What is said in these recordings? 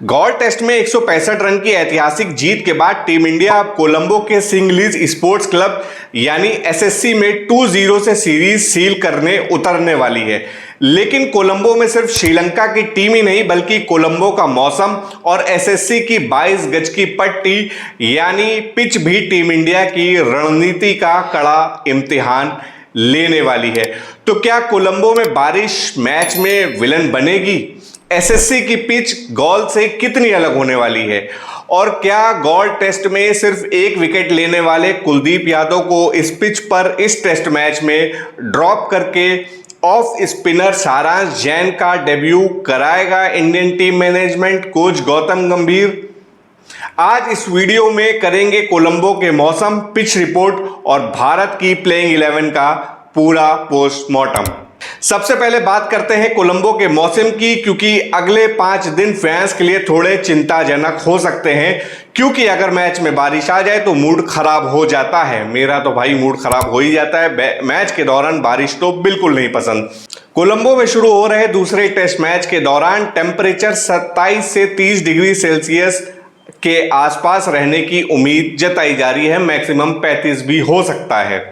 गौर test में 165 run की ऐतिहासिक जीत के बाद टीम इंडिया अब कोलंबो के सिंगलीज स्पोर्ट्स क्लब यानी एसएससी में 2-0 से सीरीज सील करने उतरने वाली है। लेकिन कोलंबो में सिर्फ श्रीलंका की टीम ही नहीं बल्कि कोलंबो का मौसम और एसएससी की 22 गज की पट्टी यानी पिच भी टीम इंडिया की रणनीति का कड़ा इम्तिहान लेने वाली है। तो क्या कोलंबो में बारिश मैच में विलन बनेगी? एसएससी की पिच गॉल से कितनी अलग होने वाली है? और क्या गॉल टेस्ट में सिर्फ एक विकेट लेने वाले कुलदीप यादव को इस पिच पर इस टेस्ट मैच में ड्रॉप करके ऑफ स्पिनर सारांश जैन का डेब्यू कराएगा Indian team management coach Gautam गंभीर? आज इस वीडियो में करेंगे कोलंबो के मौसम, पिच रिपोर्ट और भारत की प्लेइंग 11 का पूरा पोस्टमार्टम। सबसे पहले बात करते हैं कोलंबो के मौसम की, क्योंकि अगले 5 दिन फैंस के लिए थोड़े चिंताजनक हो सकते हैं। क्योंकि अगर मैच में बारिश आ जाए तो मूड खराब हो जाता है। मेरा तो भाई मूड खराब हो ही जाता है। मैच के दौरान बारिश तो बिल्कुल नहीं पसंद। कोलंबो में शुरू हो रहे दूसरे टेस्ट मैच के दौरान टेम्परेचर 27 से 30 डिग्री सेल्सियस के आसपास रहने की उम्मीद जताई जा रही है। मैक्सिमम 35 भी हो सकता है।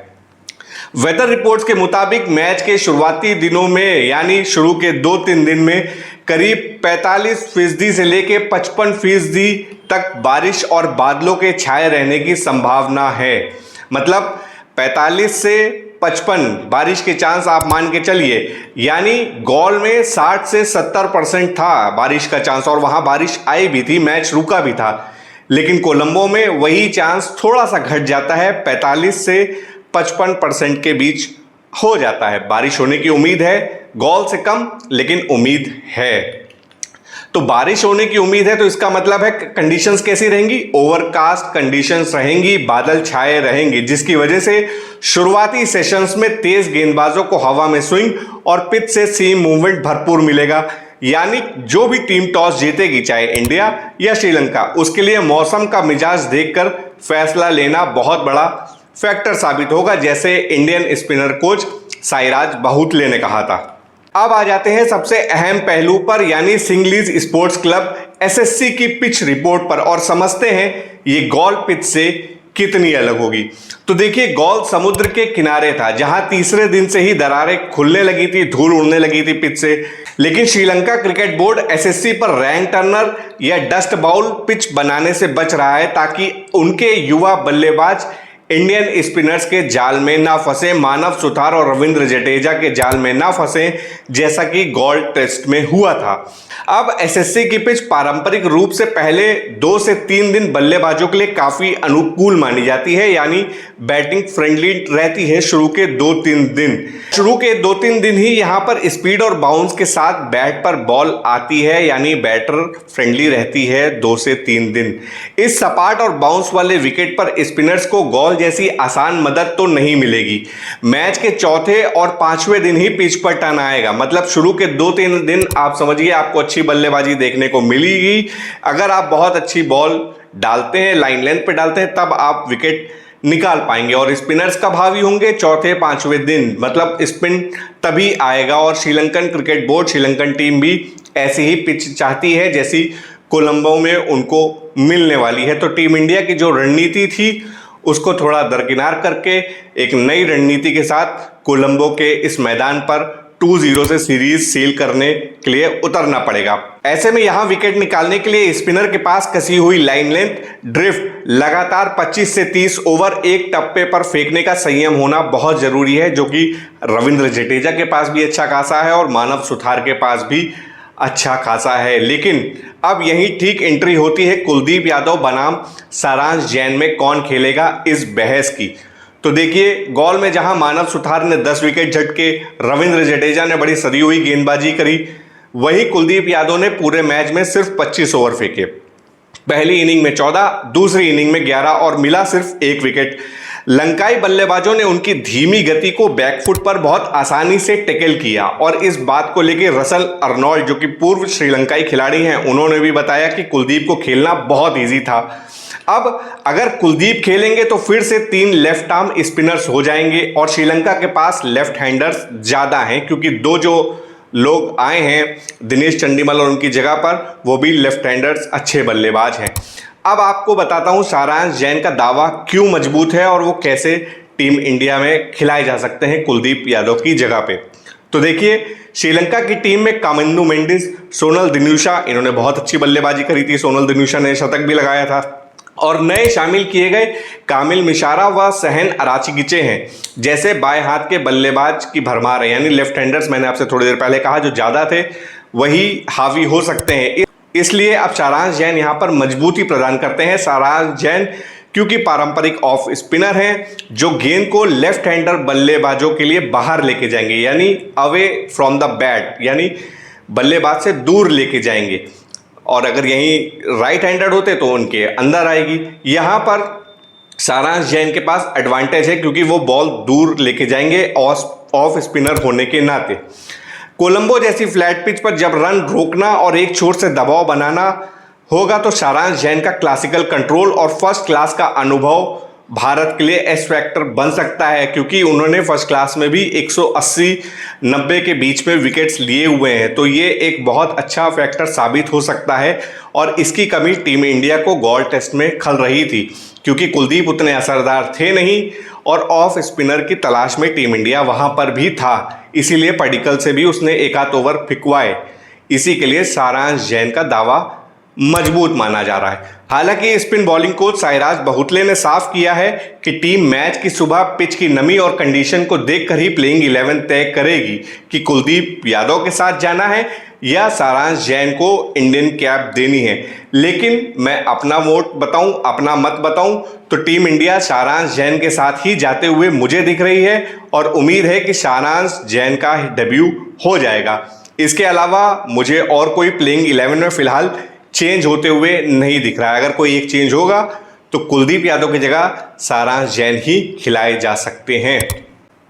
वेदर रिपोर्ट्स के मुताबिक मैच के शुरुआती दिनों में यानी शुरू के 2-3 दिन में करीब 45% से लेके 55% तक बारिश और बादलों के छाए रहने की संभावना है। मतलब 45 से 55 बारिश के चांस आप मान के चलिए। यानी गॉल में 60 से 70% था बारिश का चांस और वहां बारिश आई भी थी, मैच रुका भी था। लेकिन कोलंबो में वही चांस थोड़ा सा घट जाता है, 45 से 55% के बीच हो जाता है। बारिश होने की उम्मीद है, गॉल से कम लेकिन उम्मीद है। तो बारिश होने की उम्मीद है तो इसका मतलब है कंडीशंस कैसी रहेंगी? ओवरकास्ट कंडीशंस रहेंगी, बादल छाए रहेंगे, जिसकी वजह से शुरुआती सेशंस में तेज गेंदबाजों को हवा में स्विंग और पिच से सीम मूवमेंट भरपूर मिलेगा। यानी जो भी टीम टॉस जीतेगी, चाहे इंडिया या श्रीलंका, उसके लिए मौसम का मिजाज देखकर फैसला लेना बहुत बड़ा फैक्टर साबित होगा, जैसे इंडियन स्पिनर कोच साईराज बाहुतले ने कहा था। अब आ जाते हैं सबसे अहम पहलू पर, यानी सिंगलीज स्पोर्ट्स क्लब एसएससी की पिच रिपोर्ट पर, और समझते हैं ये गॉल पिच से कितनी अलग होगी। तो देखिए, गॉल समुद्र के किनारे था, जहां तीसरे दिन से ही दरारें खुलने लगी थी, धूल उड़ने लगी थी पिच से। लेकिन श्रीलंका क्रिकेट बोर्ड एसएससी पर रैंक टर्नर या डस्ट बाउल पिच बनाने से बच रहा है, ताकि उनके युवा बल्लेबाज इंडियन स्पिनर्स के जाल में ना फंसे, मानव सुथार और रविंद्र जडेजा के जाल में ना फंसे, जैसा कि गॉल टेस्ट में हुआ था। अब एसएससी की पिच पारंपरिक रूप से पहले 2 से 3 दिन बल्लेबाजों के लिए काफी अनुकूल मानी जाती है, यानी बैटिंग फ्रेंडली रहती है। शुरू के 2-3 दिन ही यहां पर स्पीड और बाउंस के साथ बैट पर बॉल आती है, यानी बैटर फ्रेंडली रहती है 2 से 3 दिन। इस सपाट और बाउंस वाले विकेट पर स्पिनर्स को गॉल जैसी आसान मदद तो नहीं मिलेगी। मैच के चौथे और 5वें दिन ही पिच पर टर्न आएगा। मतलब शुरू के 2-3 दिन आप समझिए आपको अच्छी बल्लेबाजी देखने को मिलेगी। अगर आप बहुत अच्छी बॉल डालते हैं, लाइन लेंथ पे डालते हैं, तब आप विकेट निकाल पाएंगे। और स्पिनर्स कब हावी होंगे? चौथे 5वें दिन। मतलब स्पिन तभी आएगा। और Sri Lankan cricket board, Sri Lankan team भी ऐसी ही पिच चाहती है जैसी कोलंबो में उनको मिलने वाली है। तो टीम इंडिया की जो रणनीति थी उसको थोड़ा दरकिनार करके एक नई रणनीति के साथ कोलंबो के इस मैदान पर 2-0 से सीरीज सील करने के लिए उतरना पड़ेगा। ऐसे में यहां विकेट निकालने के लिए स्पिनर के पास कसी हुई लाइन लेंथ, ड्रिफ्ट, लगातार 25 से 30 ओवर एक टप्पे पर फेंकने का संयम होना बहुत जरूरी है, जो कि रविंद्र जडेजा के पास भी अच्छा खासा है और मानव सुथार के पास भी अच्छा खासा है। लेकिन अब यही ठीक एंट्री होती है कुलदीप यादव बनाम सारांश जैन में कौन खेलेगा इस बहस की। तो देखिए, गॉल में जहां मानव सुथार ने 10 विकेट झटके, रविंद्र जडेजा ने बड़ी सदी हुई गेंदबाजी करी, वही कुलदीप यादव ने पूरे मैच में सिर्फ 25 ओवर फेंके। पहली इनिंग में 14, दूसरी इनिंग में 11 और मिला सिर्फ 1 विकेट। लंकाई बल्लेबाजों ने उनकी धीमी गति को बैकफुट पर बहुत आसानी से टैकल किया और इस बात को लेकर रसल अर्नोल्ड, जो कि पूर्व श्रीलंकाई खिलाड़ी हैं, उन्होंने भी बताया कि कुलदीप को खेलना बहुत इजी था। अब अगर कुलदीप खेलेंगे तो फिर से 3 लेफ्ट आर्म स्पिनर्स हो जाएंगे और श्रीलंका के पास लेफ्ट हैंडर्स ज्यादा हैं, क्योंकि 2 जो लोग आए हैं दिनेश चंडीमल और उनकी जगह पर, वो भी लेफ्ट हैंडर्स अच्छे बल्लेबाज हैं। अब आपको बताता हूं सारांश जैन का दावा क्यों मजबूत है और वो कैसे टीम इंडिया में खिलाए जा सकते हैं कुलदीप यादव की जगह पे। तो देखिए, श्रीलंका की टीम में कामिन्नू मेंडिस, सोनल दिन्यूशा, इन्होंने बहुत अच्छी बल्लेबाजी करी थी, सोनल दिन्यूशा ने शतक भी लगाया था, और नए शामिल किए गए कामिल मिशारा व सहन अराचीगिचे हैं, जैसे बाएं हाथ के बल्लेबाज की भरमार है, यानी लेफ्ट हैंडर्स मैंने आपसे थोड़ी देर पहले कहा जो ज़्यादा थे वही हावी हो सकते हैं। इसलिए अब सारांश जैन यहाँ पर मजबूती प्रदान करते हैं। सारांश जैन क्योंकि पारंपरिक ऑफ स्पिनर हैं जो गेंद को लेफ्ट हैंडर बल्लेबाजों के लिए बाहर लेके जाएंगे, यानी अवे फ्रॉम द बैट, यानी बल्लेबाज से दूर लेके जाएंगे, और अगर यहीं राइट हैंडेड होते तो उनके अंदर आएगी। यहाँ पर सारांश जैन के पास एडवांटेज है क्योंकि वो बॉल दूर लेके जाएंगे ऑफ स्पिनर होने के नाते। कोलंबो जैसी फ्लैट पिच पर जब रन रोकना और एक छोर से दबाव बनाना होगा तो सारांश जैन का क्लासिकल कंट्रोल और फर्स्ट क्लास का अनुभव भारत के लिए एस फैक्टर बन सकता है, क्योंकि उन्होंने फर्स्ट क्लास में भी 180-90 के बीच में विकेट्स लिए हुए हैं। तो ये एक बहुत अच्छा फैक्टर साबित हो सकता है, और इसकी कमी टीम इंडिया को गॉल टेस्ट में खल रही थी क्योंकि कुलदीप उतने असरदार थे नहीं और ऑफ स्पिनर की तलाश में टीम इंडिया वहां पर भी था, इसीलिए पडिक्कल से भी उसने एक आध ओवर फिकवाए। इसी के लिए सारांश जैन का दावा मजबूत माना जा रहा है। हालांकि स्पिन बॉलिंग कोच साईराज बहुतले ने साफ किया है कि टीम मैच की सुबह पिच की नमी और कंडीशन को देखकर ही प्लेइंग 11 तय करेगी कि कुलदीप यादव के साथ जाना है या सारांश जैन को इंडियन कैप देनी है। लेकिन मैं अपना वोट बताऊं, अपना मत बताऊं तो टीम इंडिया सारांश जैन के साथ ही जाते हुए मुझे दिख रही है, और उम्मीद है कि सारांश जैन का डेब्यू हो जाएगा। इसके अलावा मुझे और कोई प्लेइंग 11 में फिलहाल चेंज होते हुए नहीं दिख रहा है। अगर कोई एक चेंज होगा तो कुलदीप यादव की जगह सारांश जैन ही खिलाए जा सकते हैं।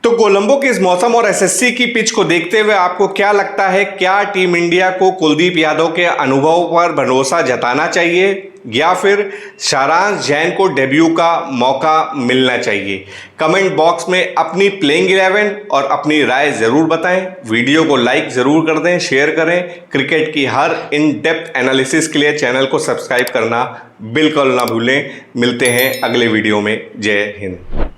तो कोलंबो के इस मौसम और एसएससी की पिच को देखते हुए आपको क्या लगता है, क्या टीम इंडिया को कुलदीप यादव के अनुभव पर भरोसा जताना चाहिए या फिर सारांश जैन को डेब्यू का मौका मिलना चाहिए? कमेंट बॉक्स में अपनी प्लेइंग 11 और अपनी राय ज़रूर बताएं। वीडियो को लाइक ज़रूर कर दें, शेयर करें। क्रिकेट की हर इन डेप्थ एनालिसिस के लिए चैनल को सब्सक्राइब करना बिल्कुल ना भूलें। मिलते हैं अगले वीडियो में। जय हिंद।